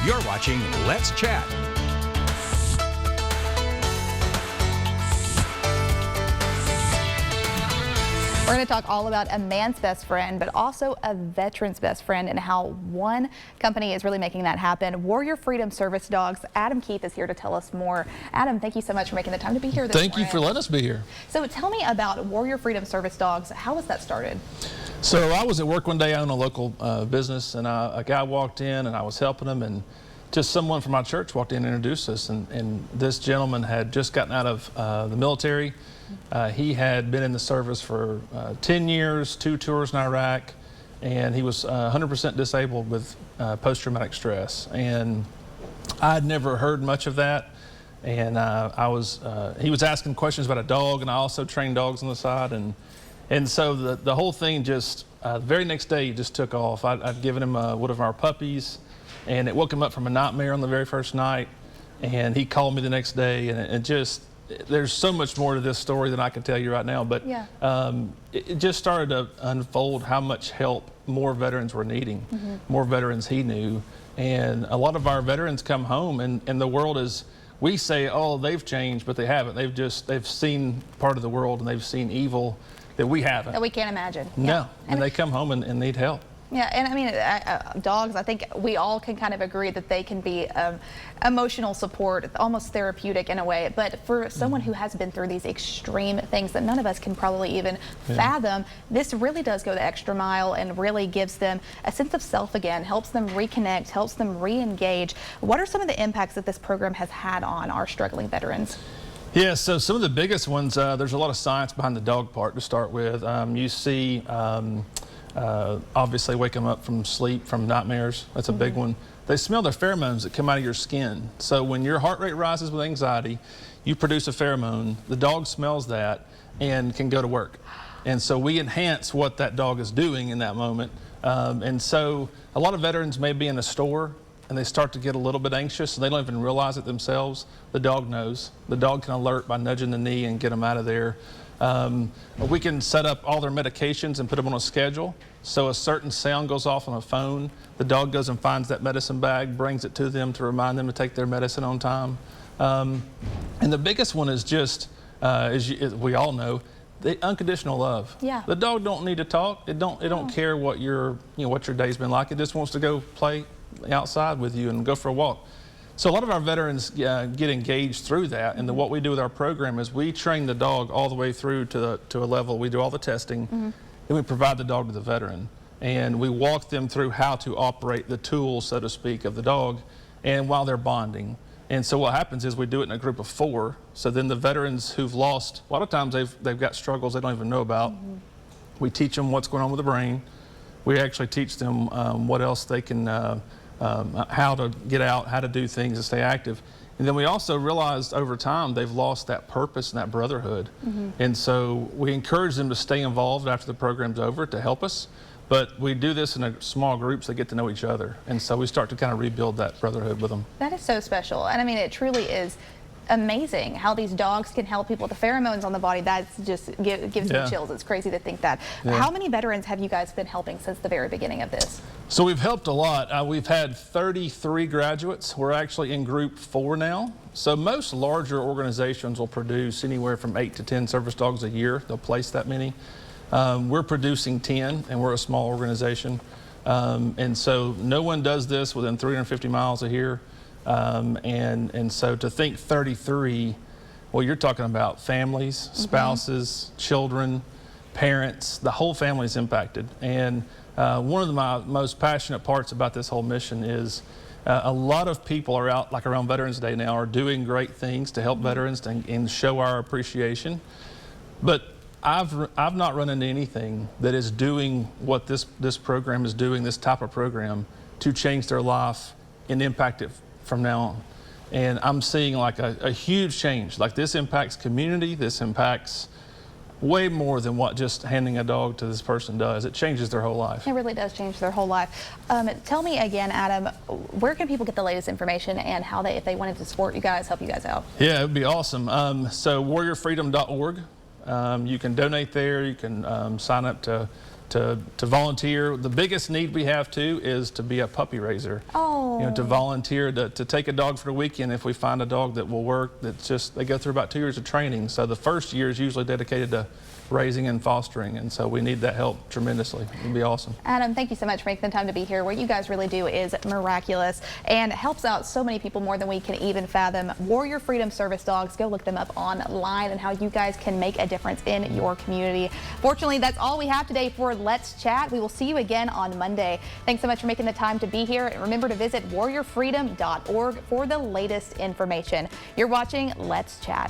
You're watching Let's Chat. We're going to talk all about a man's best friend, but also a veteran's best friend and how one company is really making that happen. Warrior Freedom Service Dogs. Adam Keith is here to tell us more. Adam, thank you so much for making the time to be here this morning. Thank you for letting us be here. So tell me about Warrior Freedom Service Dogs. How was that started? So I was at work one day. I own a local business, and a guy walked in, and I was helping him, and just someone from my church walked in and introduced us. And this gentleman had just gotten out of the military. He had been in the service for 10 years, 2 tours in Iraq, and he was 100% disabled with post-traumatic stress. And I'd never heard much of that. And he was asking questions about a dog, and I also trained dogs on the side. And so the whole thing just, the very next day, just took off. I'd given him one of our puppies, and it woke him up from a nightmare on the very first night. And he called me the next day, and it just, there's so much more to this story than I can tell you right now, but yeah. It just started to unfold how much help more veterans were needing, more veterans he knew. And a lot of our veterans come home, and the world is, we say, oh, they've changed, but they haven't. They've seen part of the world, and they've seen evil that we haven't. That we can't imagine. No, Yeah. and they come home and need help. Yeah, and I mean, dogs, I think we all can kind of agree that they can be emotional support, almost therapeutic in a way. But for someone who has been through these extreme things that none of us can probably even fathom, this really does go the extra mile and really gives them a sense of self again, helps them reconnect, helps them re-engage. What are some of the impacts that this program has had on our struggling veterans? Yeah, so some of the biggest ones, there's a lot of science behind the dog part to start with. You see, obviously wake them up from sleep, from nightmares. That's a big one. They smell the pheromones that come out of your skin. So when your heart rate rises with anxiety, you produce a pheromone. The dog smells that and can go to work. And so we enhance what that dog is doing in that moment. And so a lot of veterans may be in a store and they start to get a little bit anxious and they don't even realize it themselves. The dog knows. The dog can alert by nudging the knee and get them out of there. We can set up all their medications and put them on a schedule. So a certain sound goes off on a phone. The dog goes and finds that medicine bag, brings it to them to remind them to take their medicine on time. And the biggest one is just, as we all know, the unconditional love. Yeah. The dog don't need to talk. It don't care what what your day's been like. It just wants to go play outside with you and go for a walk. So a lot of our veterans get engaged through that, and what we do with our program is we train the dog all the way through to a level. We do all the testing, and we provide the dog to the veteran, and we walk them through how to operate the tools, so to speak, of the dog, and while they're bonding. And so what happens is we do it in a group of 4. So then the veterans who've lost, a lot of times they've got struggles they don't even know about. We teach them what's going on with the brain. We actually teach them what else they can. How to get out, how to do things and stay active. And then we also realized over time they've lost that purpose and that brotherhood. And so we encourage them to stay involved after the program's over to help us. But we do this in a small groups that get to know each other. And so we start to kind of rebuild that brotherhood with them. That is so special. And I mean, it truly is amazing how these dogs can help people. The pheromones on the body, that just gives me chills. It's crazy to think that. How many veterans have you guys been helping since the very beginning of this? So we've helped a lot. We've had 33 graduates. We're actually in group 4 now. So most larger organizations will produce anywhere from 8 to 10 service dogs a year. They'll place that many. We're producing 10, and we're a small organization. And so no one does this within 350 miles of here. And so to think 33, well, you're talking about families, spouses, children, parents, the whole family is impacted. And one of my most passionate parts about this whole mission is a lot of people are out, like around Veterans Day now, are doing great things to help veterans and show our appreciation. But I've not run into anything that is doing what this program is doing, this type of program, to change their life and impact it from now on. And I'm seeing like a huge change. Like this impacts community, this impacts way more than what just handing a dog to this person does. It changes their whole life. It really does change their whole life. Tell me again, Adam, where can people get the latest information and how if they wanted to support you guys, help you guys out? Yeah, it would be awesome. So warriorfreedom.org. You can donate there. You can sign up to to volunteer. The biggest need we have too is to be a puppy raiser. Oh. You know, to volunteer to take a dog for the weekend if we find a dog that will work. That's just, they go through about 2 years of training. So the first year is usually dedicated to raising and fostering, and so we need that help tremendously. It'd be awesome. Adam, thank you so much for making the time to be here. What you guys really do is miraculous and helps out so many people more than we can even fathom. Warrior Freedom Service Dogs, go look them up online and how you guys can make a difference in your community. Fortunately, that's all we have today for Let's Chat. We will see you again on Monday. Thanks so much for making the time to be here. And remember to visit warriorfreedom.org for the latest information. You're watching Let's Chat.